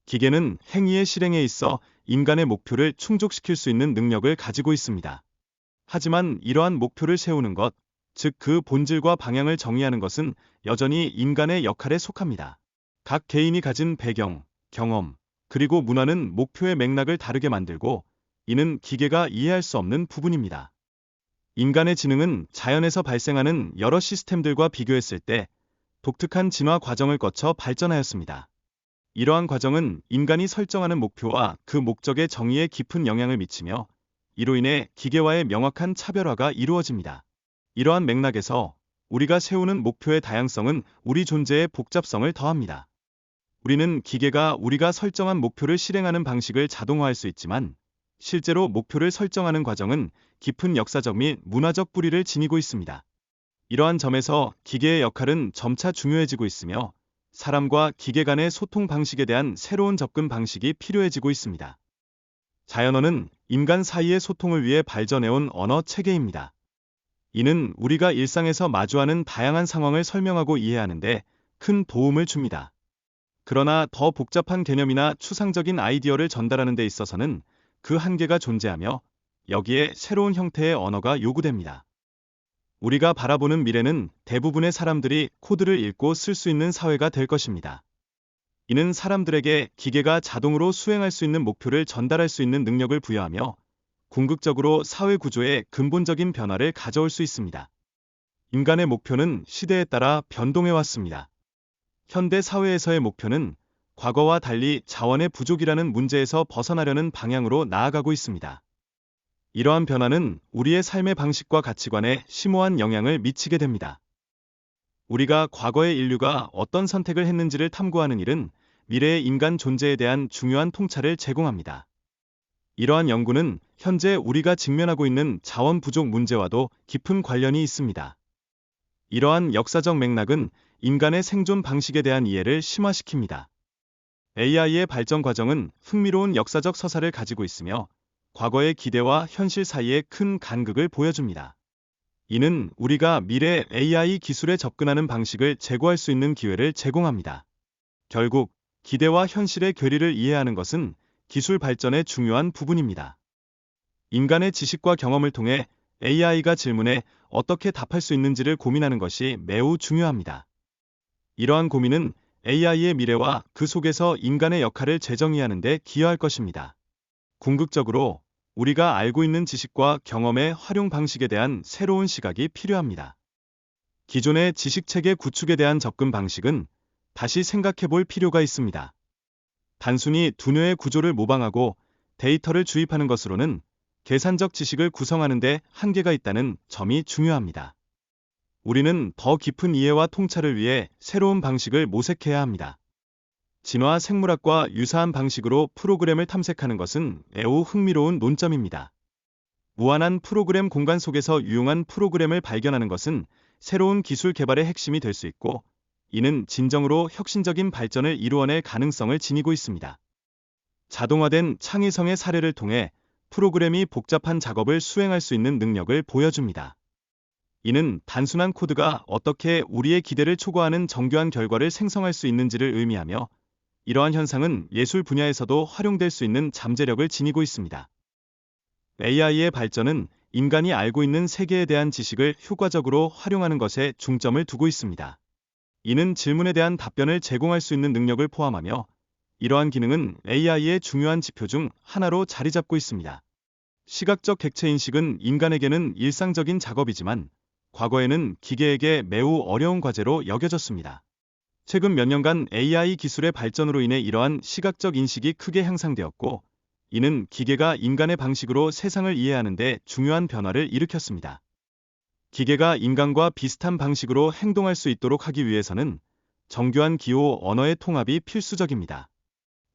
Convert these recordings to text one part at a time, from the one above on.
기계는 행위의 실행에 있어 인간의 목표를 충족시킬 수 있는 능력을 가지고 있습니다. 하지만 이러한 목표를 세우는 것, 즉 그 본질과 방향을 정의하는 것은 여전히 인간의 역할에 속합니다. 각 개인이 가진 배경, 경험, 그리고 문화는 목표의 맥락을 다르게 만들고, 이는 기계가 이해할 수 없는 부분입니다. 인간의 지능은 자연에서 발생하는 여러 시스템들과 비교했을 때 독특한 진화 과정을 거쳐 발전하였습니다. 이러한 과정은 인간이 설정하는 목표와 그 목적의 정의에 깊은 영향을 미치며, 이로 인해 기계와의 명확한 차별화가 이루어집니다. 이러한 맥락에서 우리가 세우는 목표의 다양성은 우리 존재의 복잡성을 더합니다. 우리는 기계가 우리가 설정한 목표를 실행하는 방식을 자동화할 수 있지만, 실제로 목표를 설정하는 과정은 깊은 역사적 및 문화적 뿌리를 지니고 있습니다. 이러한 점에서 기계의 역할은 점차 중요해지고 있으며, 사람과 기계 간의 소통 방식에 대한 새로운 접근 방식이 필요해지고 있습니다. 자연어는 인간 사이의 소통을 위해 발전해온 언어 체계입니다. 이는 우리가 일상에서 마주하는 다양한 상황을 설명하고 이해하는데 큰 도움을 줍니다. 그러나 더 복잡한 개념이나 추상적인 아이디어를 전달하는 데 있어서는 그 한계가 존재하며, 여기에 새로운 형태의 언어가 요구됩니다. 우리가 바라보는 미래는 대부분의 사람들이 코드를 읽고 쓸 수 있는 사회가 될 것입니다. 이는 사람들에게 기계가 자동으로 수행할 수 있는 목표를 전달할 수 있는 능력을 부여하며, 궁극적으로 사회 구조에 근본적인 변화를 가져올 수 있습니다. 인간의 목표는 시대에 따라 변동해 왔습니다. 현대 사회에서의 목표는 과거와 달리 자원의 부족이라는 문제에서 벗어나려는 방향으로 나아가고 있습니다. 이러한 변화는 우리의 삶의 방식과 가치관에 심오한 영향을 미치게 됩니다. 우리가 과거의 인류가 어떤 선택을 했는지를 탐구하는 일은 미래의 인간 존재에 대한 중요한 통찰을 제공합니다. 이러한 연구는 현재 우리가 직면하고 있는 자원 부족 문제와도 깊은 관련이 있습니다. 이러한 역사적 맥락은 인간의 생존 방식에 대한 이해를 심화시킵니다. AI의 발전 과정은 흥미로운 역사적 서사를 가지고 있으며, 과거의 기대와 현실 사이의 큰 간극을 보여줍니다. 이는 우리가 미래 AI 기술에 접근하는 방식을 재고할 수 있는 기회를 제공합니다. 결국 기대와 현실의 괴리를 이해하는 것은 기술 발전의 중요한 부분입니다. 인간의 지식과 경험을 통해 AI가 질문에 어떻게 답할 수 있는지를 고민하는 것이 매우 중요합니다. 이러한 고민은 AI의 미래와 그 속에서 인간의 역할을 재정의하는 데 기여할 것입니다. 궁극적으로 우리가 알고 있는 지식과 경험의 활용 방식에 대한 새로운 시각이 필요합니다. 기존의 지식체계 구축에 대한 접근 방식은 다시 생각해 볼 필요가 있습니다. 단순히 두뇌의 구조를 모방하고 데이터를 주입하는 것으로는 계산적 지식을 구성하는 데 한계가 있다는 점이 중요합니다. 우리는 더 깊은 이해와 통찰을 위해 새로운 방식을 모색해야 합니다. 진화 생물학과 유사한 방식으로 프로그램을 탐색하는 것은 매우 흥미로운 논점입니다. 무한한 프로그램 공간 속에서 유용한 프로그램을 발견하는 것은 새로운 기술 개발의 핵심이 될 수 있고, 이는 진정으로 혁신적인 발전을 이루어낼 가능성을 지니고 있습니다. 자동화된 창의성의 사례를 통해 프로그램이 복잡한 작업을 수행할 수 있는 능력을 보여줍니다. 이는 단순한 코드가 어떻게 우리의 기대를 초과하는 정교한 결과를 생성할 수 있는지를 의미하며, 이러한 현상은 예술 분야에서도 활용될 수 있는 잠재력을 지니고 있습니다. AI의 발전은 인간이 알고 있는 세계에 대한 지식을 효과적으로 활용하는 것에 중점을 두고 있습니다. 이는 질문에 대한 답변을 제공할 수 있는 능력을 포함하며, 이러한 기능은 AI의 중요한 지표 중 하나로 자리 잡고 있습니다. 시각적 객체 인식은 인간에게는 일상적인 작업이지만, 과거에는 기계에게 매우 어려운 과제로 여겨졌습니다. 최근 몇 년간 AI 기술의 발전으로 인해 이러한 시각적 인식이 크게 향상되었고, 이는 기계가 인간의 방식으로 세상을 이해하는 데 중요한 변화를 일으켰습니다. 기계가 인간과 비슷한 방식으로 행동할 수 있도록 하기 위해서는 정교한 기호 언어의 통합이 필수적입니다.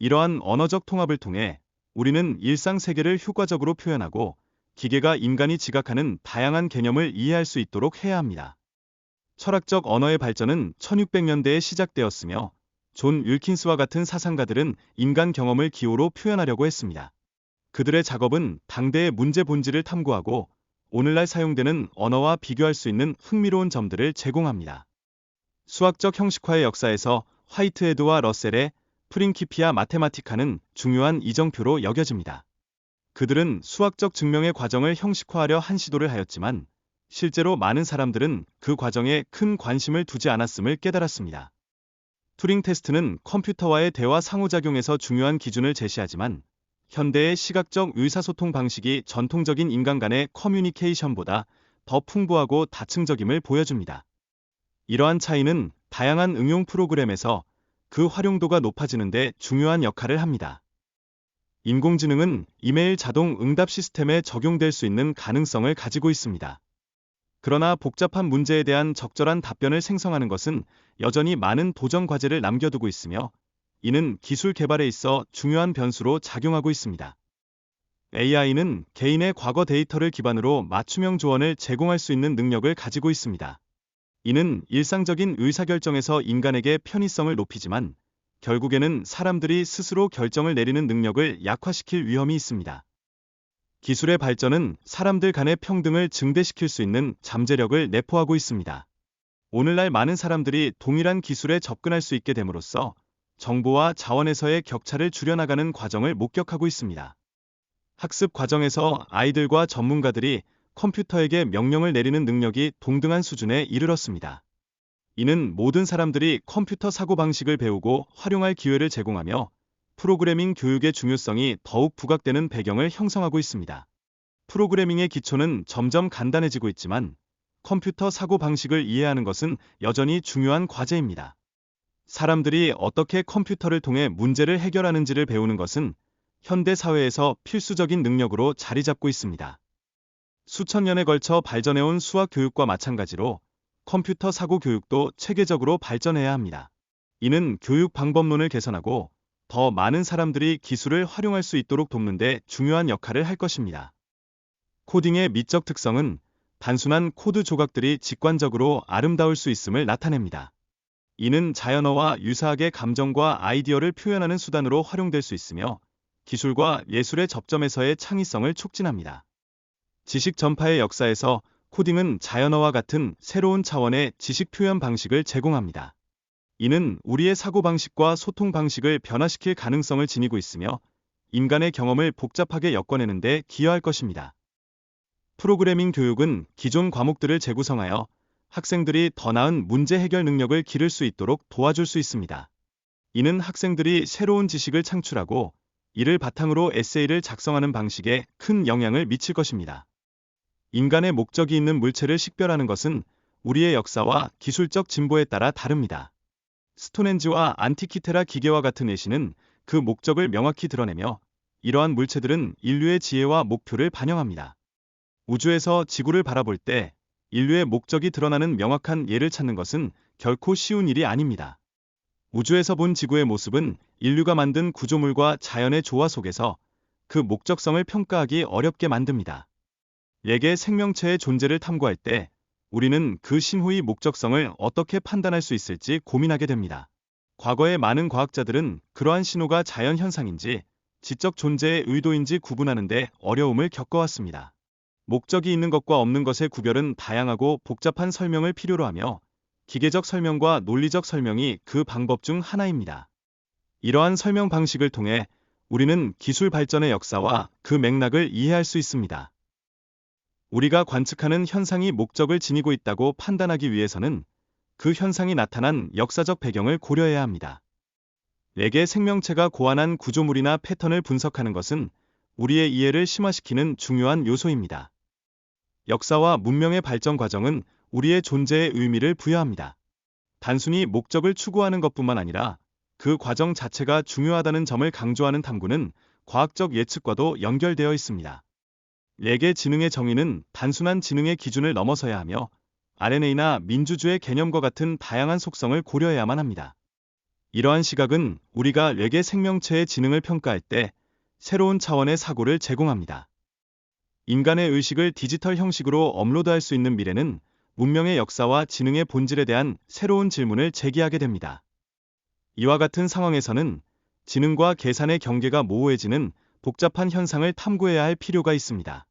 이러한 언어적 통합을 통해 우리는 일상 세계를 효과적으로 표현하고, 기계가 인간이 지각하는 다양한 개념을 이해할 수 있도록 해야 합니다. 철학적 언어의 발전은 1600년대에 시작되었으며, 존 윌킨스와 같은 사상가들은 인간 경험을 기호로 표현하려고 했습니다. 그들의 작업은 당대의 문제 본질을 탐구하고, 오늘날 사용되는 언어와 비교할 수 있는 흥미로운 점들을 제공합니다. 수학적 형식화의 역사에서 화이트헤드와 러셀의 프린키피아 마테마티카는 중요한 이정표로 여겨집니다. 그들은 수학적 증명의 과정을 형식화하려 한 시도를 하였지만 실제로 많은 사람들은 그 과정에 큰 관심을 두지 않았음을 깨달았습니다. 튜링 테스트는 컴퓨터와의 대화 상호작용에서 중요한 기준을 제시하지만 현대의 시각적 의사소통 방식이 전통적인 인간 간의 커뮤니케이션보다 더 풍부하고 다층적임을 보여줍니다. 이러한 차이는 다양한 응용 프로그램에서 그 활용도가 높아지는 데 중요한 역할을 합니다. 인공지능은 이메일 자동 응답 시스템에 적용될 수 있는 가능성을 가지고 있습니다. 그러나 복잡한 문제에 대한 적절한 답변을 생성하는 것은 여전히 많은 도전 과제를 남겨두고 있으며 이는 기술 개발에 있어 중요한 변수로 작용하고 있습니다. AI는 개인의 과거 데이터를 기반으로 맞춤형 조언을 제공할 수 있는 능력을 가지고 있습니다. 이는 일상적인 의사결정에서 인간에게 편의성을 높이지만 결국에는 사람들이 스스로 결정을 내리는 능력을 약화시킬 위험이 있습니다. 기술의 발전은 사람들 간의 평등을 증대시킬 수 있는 잠재력을 내포하고 있습니다. 오늘날 많은 사람들이 동일한 기술에 접근할 수 있게 됨으로써 정보와 자원에서의 격차를 줄여나가는 과정을 목격하고 있습니다. 학습 과정에서 아이들과 전문가들이 컴퓨터에게 명령을 내리는 능력이 동등한 수준에 이르렀습니다. 이는 모든 사람들이 컴퓨터 사고방식을 배우고 활용할 기회를 제공하며 프로그래밍 교육의 중요성이 더욱 부각되는 배경을 형성하고 있습니다. 프로그래밍의 기초는 점점 간단해지고 있지만 컴퓨터 사고방식을 이해하는 것은 여전히 중요한 과제입니다. 사람들이 어떻게 컴퓨터를 통해 문제를 해결하는지를 배우는 것은 현대 사회에서 필수적인 능력으로 자리 잡고 있습니다. 수천 년에 걸쳐 발전해온 수학 교육과 마찬가지로 컴퓨터 사고 교육도 체계적으로 발전해야 합니다. 이는 교육 방법론을 개선하고 더 많은 사람들이 기술을 활용할 수 있도록 돕는 데 중요한 역할을 할 것입니다. 코딩의 미적 특성은 단순한 코드 조각들이 직관적으로 아름다울 수 있음을 나타냅니다. 이는 자연어와 유사하게 감정과 아이디어를 표현하는 수단으로 활용될 수 있으며 기술과 예술의 접점에서의 창의성을 촉진합니다. 지식 전파의 역사에서 코딩은 자연어와 같은 새로운 차원의 지식 표현 방식을 제공합니다. 이는 우리의 사고방식과 소통 방식을 변화시킬 가능성을 지니고 있으며 인간의 경험을 복잡하게 엮어내는 데 기여할 것입니다. 프로그래밍 교육은 기존 과목들을 재구성하여 학생들이 더 나은 문제 해결 능력을 기를 수 있도록 도와줄 수 있습니다. 이는 학생들이 새로운 지식을 창출하고 이를 바탕으로 에세이를 작성하는 방식에 큰 영향을 미칠 것입니다. 인간의 목적이 있는 물체를 식별하는 것은 우리의 역사와 기술적 진보에 따라 다릅니다. 스톤헨지와 안티키테라 기계와 같은 예시는 그 목적을 명확히 드러내며 이러한 물체들은 인류의 지혜와 목표를 반영합니다. 우주에서 지구를 바라볼 때 인류의 목적이 드러나는 명확한 예를 찾는 것은 결코 쉬운 일이 아닙니다. 우주에서 본 지구의 모습은 인류가 만든 구조물과 자연의 조화 속에서 그 목적성을 평가하기 어렵게 만듭니다. 외계 생명체의 존재를 탐구할 때 우리는 그 신호의 목적성을 어떻게 판단할 수 있을지 고민하게 됩니다. 과거의 많은 과학자들은 그러한 신호가 자연 현상인지 지적 존재의 의도인지 구분하는 데 어려움을 겪어왔습니다. 목적이 있는 것과 없는 것의 구별은 다양하고 복잡한 설명을 필요로 하며 기계적 설명과 논리적 설명이 그 방법 중 하나입니다. 이러한 설명 방식을 통해 우리는 기술 발전의 역사와 그 맥락을 이해할 수 있습니다. 우리가 관측하는 현상이 목적을 지니고 있다고 판단하기 위해서는 그 현상이 나타난 역사적 배경을 고려해야 합니다. 외계 생명체가 고안한 구조물이나 패턴을 분석하는 것은 우리의 이해를 심화시키는 중요한 요소입니다. 역사와 문명의 발전 과정은 우리의 존재에 의미를 부여합니다. 단순히 목적을 추구하는 것뿐만 아니라 그 과정 자체가 중요하다는 점을 강조하는 탐구는 과학적 예측과도 연결되어 있습니다. 외계 지능의 정의는 단순한 지능의 기준을 넘어서야 하며 RNA나 민주주의 개념과 같은 다양한 속성을 고려해야만 합니다. 이러한 시각은 우리가 외계 생명체의 지능을 평가할 때 새로운 차원의 사고를 제공합니다. 인간의 의식을 디지털 형식으로 업로드할 수 있는 미래는 문명의 역사와 지능의 본질에 대한 새로운 질문을 제기하게 됩니다. 이와 같은 상황에서는 지능과 계산의 경계가 모호해지는 복잡한 현상을 탐구해야 할 필요가 있습니다.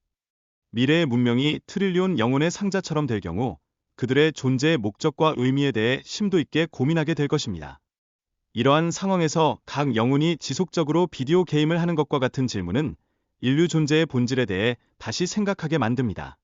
미래의 문명이 트릴리온 영혼의 상자처럼 될 경우 그들의 존재의 목적과 의미에 대해 심도 있게 고민하게 될 것입니다. 이러한 상황에서 각 영혼이 지속적으로 비디오 게임을 하는 것과 같은 질문은 인류 존재의 본질에 대해 다시 생각하게 만듭니다.